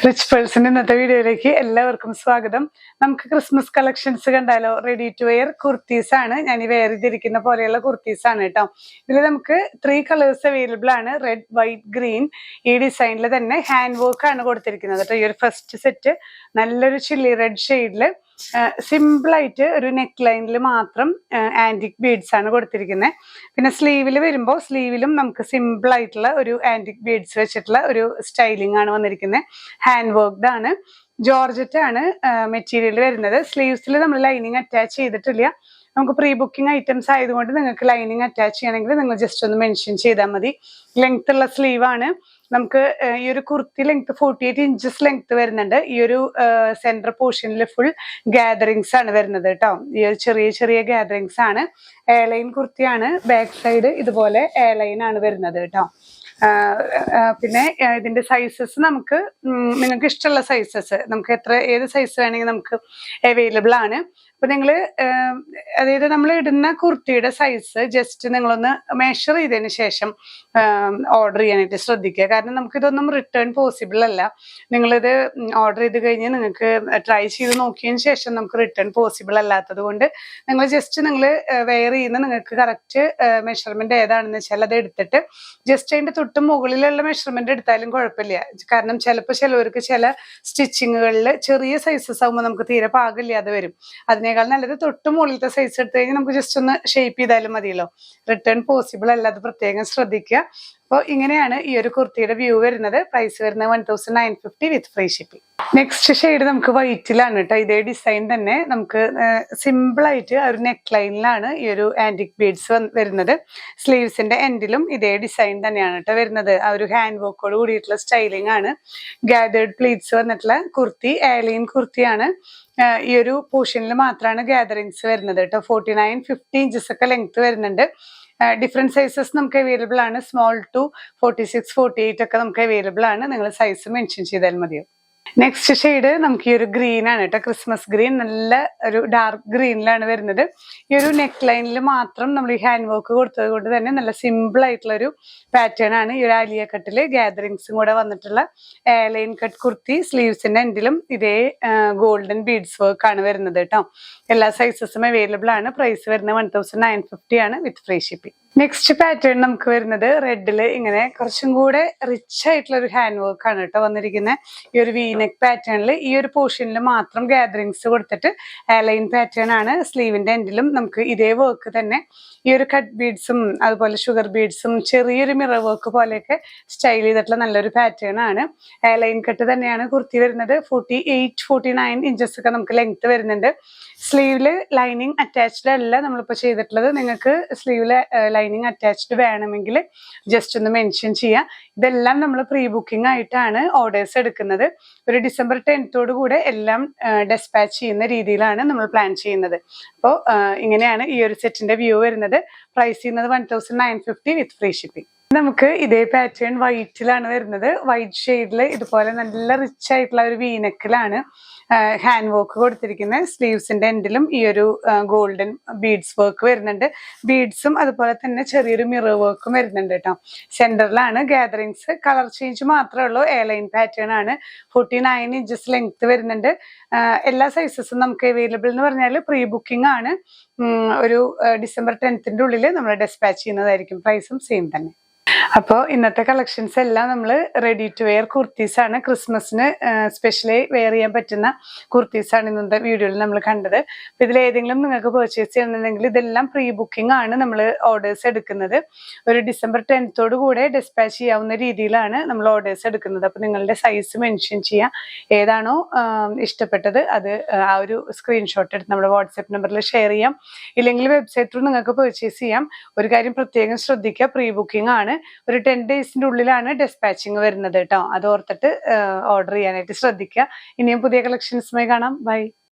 Rich പേഴ്സിന്റെ ഇന്നത്തെ വീഡിയോയിലേക്ക് എല്ലാവർക്കും സ്വാഗതം. നമുക്ക് ക്രിസ്മസ് കളക്ഷൻസ് കണ്ടാലോ? റെഡി ടു വെയർ കുർത്തീസ് ആണ്. ഞാൻ ഈ വെയർ ചെയ്തിരിക്കുന്ന പോലെയുള്ള കുർത്തീസ് ആണ് കേട്ടോ. ഇതിൽ നമുക്ക് 3 കളേഴ്സ് അവൈലബിൾ ആണ്: റെഡ്, വൈറ്റ്, ഗ്രീൻ. ഈ ഡിസൈനിൽ തന്നെ ഹാൻഡ് വർക്ക് ആണ് കൊടുത്തിരിക്കുന്നത് കേട്ടോ. ഈ ഒരു ഫസ്റ്റ് സെറ്റ് നല്ലൊരു ചില്ലി റെഡ് ഷെയ്ഡില് സിമ്പിൾ ആയിട്ട് ഒരു നെക്ക് ലൈനിൽ മാത്രം ആന്റിക് ബീഡ്സ് ആണ് കൊടുത്തിരിക്കുന്നത്. പിന്നെ സ്ലീവിൽ വരുമ്പോൾ സ്ലീവിലും നമുക്ക് സിമ്പിൾ ആയിട്ടുള്ള ഒരു ആന്റിക് ബീഡ്സ് വെച്ചിട്ടുള്ള ഒരു സ്റ്റൈലിംഗ് ആണ് വന്നിരിക്കുന്നത്. ഹാൻഡ് വർക്ക്ഡ് ആണ്. ജോർജറ്റ് ആണ് മെറ്റീരിയൽ വരുന്നത്. സ്ലീവ്സിൽ നമ്മൾ ലൈനിങ് അറ്റാച്ച് ചെയ്തിട്ടില്ല. നമുക്ക് പ്രീ ബുക്കിംഗ് ഐറ്റംസ് ആയതുകൊണ്ട് നിങ്ങൾക്ക് ലൈനിങ് അറ്റാച്ച് ചെയ്യണമെങ്കിൽ നിങ്ങൾ ജസ്റ്റ് ഒന്ന് മെൻഷൻ ചെയ്താൽ മതി. ലെങ്ത് ഉള്ള സ്ലീവ് ആണ്. നമുക്ക് ഈ ഒരു കുർത്തി ലെങ്ത് 48 ഇഞ്ചസ് ലെങ്ത് വരുന്നുണ്ട്. ഈ ഒരു സെന്റർ പോർഷനിൽ ഫുൾ ഗാദറിങ്സ് ആണ് വരുന്നത് കേട്ടോ. ഈ ഒരു ചെറിയ ചെറിയ ഗാദറിങ്സ് ആണ്. എയർലൈൻ കുർത്തിയാണ്. ബാക്ക് സൈഡ് ഇതുപോലെ എയർലൈൻ ആണ് വരുന്നത് കേട്ടോ. പിന്നെ ഇതിന്റെ സൈസസ് നമുക്ക് നിങ്ങൾക്ക് ഇഷ്ടമുള്ള സൈസസ് നമുക്ക് ഏത് സൈസ് വേണമെങ്കിൽ നമുക്ക് അവൈലബിൾ ആണ്. അപ്പൊ നിങ്ങള് അതായത് നമ്മൾ ഇടുന്ന കുർത്തിയുടെ സൈസ് ജസ്റ്റ് നിങ്ങളൊന്ന് മെഷർ ചെയ്തതിന് ശേഷം ഓർഡർ ചെയ്യാനായിട്ട് ശ്രദ്ധിക്കുക. കാരണം നമുക്കിതൊന്നും റിട്ടേൺ പോസിബിൾ അല്ല. നിങ്ങളിത് ഓർഡർ ചെയ്ത് കഴിഞ്ഞ് നിങ്ങൾക്ക് ട്രൈ ചെയ്ത് നോക്കിയതിന് ശേഷം നമുക്ക് റിട്ടേൺ പോസിബിൾ അല്ലാത്തത് കൊണ്ട് നിങ്ങൾ ജസ്റ്റ് നിങ്ങൾ വെയർ ചെയ്യുന്ന നിങ്ങൾക്ക് കറക്റ്റ് മെഷർമെന്റ് ഏതാണെന്ന് വെച്ചാൽ അത് എടുത്തിട്ട് ജസ്റ്റ് അതിന്റെ തൊട്ട് മുകളിലുള്ള മെഷർമെന്റ് എടുത്താലും കുഴപ്പമില്ല. കാരണം ചിലപ്പോൾ ചിലവർക്ക് ചില സ്റ്റിച്ചിങ്ങുകളിൽ ചെറിയ സൈസസ് ആകുമ്പോൾ നമുക്ക് തീരെ പാകില്ലാതെ വരും. അതിനേക്കാൾ നല്ലത് തൊട്ട് മുകളിലത്തെ സൈസ് എടുത്തു കഴിഞ്ഞാൽ നമുക്ക് ജസ്റ്റ് ഒന്ന് ഷേപ്പ് ചെയ്താലും മതിയല്ലോ. റിട്ടേൺ പോസിബിൾ അല്ല, അത് പ്രത്യേകം ശ്രദ്ധിക്കുക. അപ്പോൾ ഇങ്ങനെയാണ് ഈ ഒരു കുർത്തിയുടെ വ്യൂ വരുന്നത്. പ്രൈസ് വരുന്നത് 1950 വിത്ത് ഫ്രീ ഷിപ്പിംഗ്. നെക്സ്റ്റ് ഷെയ്ഡ് നമുക്ക് വൈറ്റിലാണ് കേട്ടോ. ഇതേ ഡിസൈൻ തന്നെ നമുക്ക് സിമ്പിൾ ആയിട്ട് ഒരു നെക്ക് ലൈനിലാണ് ഈ ഒരു ആന്റിക് ബീഡ്സ് വരുന്നത്. സ്ലീവ്സിന്റെ എൻഡിലും ഇതേ ഡിസൈൻ തന്നെയാണ് കേട്ടോ വരുന്നത്. ആ ഒരു ഹാൻഡ് വർക്കോട് കൂടിയിട്ടുള്ള സ്റ്റൈലിംഗ് ആണ്. ഗാദേർഡ് പ്ലീറ്റ്സ് വന്നിട്ടുള്ള കുർത്തി, എയർലൈൻ കുർത്തിയാണ്. ഈ ഒരു പോർഷനിൽ മാത്രമാണ് ഗാദറിങ്സ് വരുന്നത് കേട്ടോ. 49-50 ഇഞ്ചസ് ഒക്കെ ലെങ്ത് വരുന്നുണ്ട്. ഡിഫറെന്റ് സൈസസ് നമുക്ക് അവൈലബിൾ ആണ്. സ്മോൾ ടു 46-48 ഒക്കെ നമുക്ക് അവൈലബിൾ ആണ്. നിങ്ങൾ സൈസ് മെൻഷൻ ചെയ്താൽ മതിയോ. നെക്സ്റ്റ് ഷെയ്ഡ് നമുക്ക് ഈ ഒരു ഗ്രീൻ ആണ് കേട്ടോ. ക്രിസ്മസ് ഗ്രീൻ, നല്ല ഒരു ഡാർക്ക് ഗ്രീനിലാണ് വരുന്നത്. ഈ ഒരു നെക്ക് ലൈനിൽ മാത്രം നമ്മൾ ഈ ഹാൻഡ് വർക്ക് കൊടുത്തത് കൊണ്ട് തന്നെ നല്ല സിമ്പിൾ ആയിട്ടുള്ള ഒരു പാറ്റേൺ ആണ്. ഈ ഒരു ആലിയ കട്ടില് ഗാദറിങ്സും കൂടെ വന്നിട്ടുള്ള ലൈൻ കട്ട് കുർത്തി. സ്ലീവ്സിന്റെ എൻഡിലും ഇതേ ഗോൾഡൻ ബീഡ്സ് വർക്ക് ആണ് വരുന്നത് കേട്ടോ. എല്ലാ സൈസസും അവൈലബിൾ ആണ്. പ്രൈസ് വരുന്നത് 1950 ആണ് വിത്ത് ഫ്രീ ഷിപ്പിംഗ്. നെക്സ്റ്റ് പാറ്റേൺ നമുക്ക് വരുന്നത് റെഡില് ഇങ്ങനെ കുറച്ചും കൂടെ റിച്ച് ആയിട്ടുള്ള ഒരു ഹാൻഡ് വർക്ക് ആണ് കേട്ടോ വന്നിരിക്കുന്നത്. ഈ ഒരു വീനെക്ക് പാറ്റേണിൽ ഈ ഒരു പോർഷനിൽ മാത്രം ഗാദറിങ്സ് കൊടുത്തിട്ട് ലൈൻ പാറ്റേൺ ആണ്. സ്ലീവിന്റെ എൻഡിലും നമുക്ക് ഇതേ വർക്ക് തന്നെ ഈ ഒരു കട്ട് ബീഡ്സും അതുപോലെ ഷുഗർ ബീഡ്സും ചെറിയൊരു മിറർ വർക്ക് പോലെയൊക്കെ സ്റ്റൈൽ ചെയ്തിട്ടുള്ള നല്ലൊരു പാറ്റേൺ ആണ്. ലൈൻ കട്ട് തന്നെയാണ് കുർത്തി വരുന്നത്. 48-49 ഇഞ്ചസ് ഒക്കെ നമുക്ക് ലെങ്ത് വരുന്നുണ്ട്. സ്ലീവില് ലൈനിങ് അറ്റാച്ച്ഡ് അല്ല നമ്മളിപ്പോൾ ചെയ്തിട്ടുള്ളത്. നിങ്ങൾക്ക് സ്ലീവില് ലൈനിങ് അറ്റാച്ച്ഡ് വേണമെങ്കിൽ ജസ്റ്റ് ഒന്ന് മെൻഷൻ ചെയ്യാം. ഇതെല്ലാം നമ്മൾ പ്രീ ബുക്കിംഗ് ആയിട്ടാണ് ഓർഡേഴ്സ് എടുക്കുന്നത്. ഒരു ഡിസംബർ 10th കൂടെ എല്ലാം ഡെസ്പാച്ച് ചെയ്യുന്ന രീതിയിലാണ് നമ്മൾ പ്ലാൻ ചെയ്യുന്നത്. അപ്പോൾ ഇങ്ങനെയാണ് ഈ ഒരു സെറ്റിന്റെ വ്യൂ വരുന്നത്. പ്രൈസ് ചെയ്യുന്നത് 1950 വിത്ത് ഫ്രീ ഷിപ്പിംഗ്. നമുക്ക് ഇതേ പാറ്റേൺ വൈറ്റിലാണ് വരുന്നത്. വൈറ്റ് ഷെയ്ഡില് ഇതുപോലെ നല്ല റിച്ച് ആയിട്ടുള്ള ഒരു വീനെക്കിലാണ് ഹാൻഡ് വർക്ക് കൊടുത്തിരിക്കുന്നത്. സ്ലീവ്സിന്റെ എൻഡിലും ഈ ഒരു ഗോൾഡൻ ബീഡ്സ് വർക്ക് വരുന്നുണ്ട്. ബീഡ്സും അതുപോലെ തന്നെ ചെറിയൊരു മിറർ വർക്കും വരുന്നുണ്ട് കേട്ടോ. സെന്ററിലാണ് ഗാദറിങ്സ്. കളർ ചേഞ്ച് മാത്രമേ ഉള്ളൂ. എയർലൈൻ പാറ്റേൺ ആണ്. 49 ഇഞ്ചസ് ലെങ്ത് വരുന്നുണ്ട്. എല്ലാ സൈസസും നമുക്ക് അവൈലബിൾ എന്ന് പറഞ്ഞാൽ പ്രീ ബുക്കിംഗ് ആണ്. ഒരു ഡിസംബർ 10th ഉള്ളിൽ നമ്മൾ ഡെസ്പാച്ച് ചെയ്യുന്നതായിരിക്കും. പ്രൈസും സെയിം തന്നെ. അപ്പോൾ ഇന്നത്തെ കളക്ഷൻസ് എല്ലാം നമ്മൾ റെഡി ടു വെയർ കുർത്തീസ് ആണ്. ക്രിസ്മസിന് സ്പെഷ്യലി വെയർ ചെയ്യാൻ പറ്റുന്ന കുർത്തീസ് ആണ് ഇന്നത്തെ വീഡിയോയിൽ നമ്മൾ കണ്ടത്. അപ്പോൾ ഇതിൽ ഏതെങ്കിലും നിങ്ങൾക്ക് പർച്ചേസ് ചെയ്യണമെന്നുണ്ടെങ്കിൽ ഇതെല്ലാം പ്രീ ബുക്കിംഗ് ആണ് നമ്മൾ ഓർഡേഴ്സ് എടുക്കുന്നത്. ഒരു ഡിസംബർ 10th കൂടെ ഡെസ്പാച്ച് ചെയ്യാവുന്ന രീതിയിലാണ് നമ്മൾ ഓർഡേഴ്സ് എടുക്കുന്നത്. അപ്പോൾ നിങ്ങളുടെ സൈസ് മെൻഷൻ ചെയ്യാം. ഏതാണോ ഇഷ്ടപ്പെട്ടത് അത് ആ ഒരു സ്ക്രീൻഷോട്ട് എടുത്ത് നമ്മുടെ വാട്സാപ്പ് നമ്പറിൽ ഷെയർ ചെയ്യാം. ഇല്ലെങ്കിൽ വെബ്സൈറ്റ് ത്രൂ നിങ്ങൾക്ക് പർച്ചേസ് ചെയ്യാം. ഒരു കാര്യം പ്രത്യേകം ശ്രദ്ധിക്കുക, പ്രീ ബുക്കിംഗ് ആണ്. ഒരു 10 ഡേയ്സിന്റെ ഉള്ളിലാണ് ഡെസ്പാച്ചിങ് വരുന്നത് കേട്ടോ. അത് ഓർത്തിട്ട് ഓർഡർ ചെയ്യാനായിട്ട് ശ്രദ്ധിക്കുക. ഇനിയും പുതിയ കളക്ഷൻസുമായി കാണാം. ബൈ.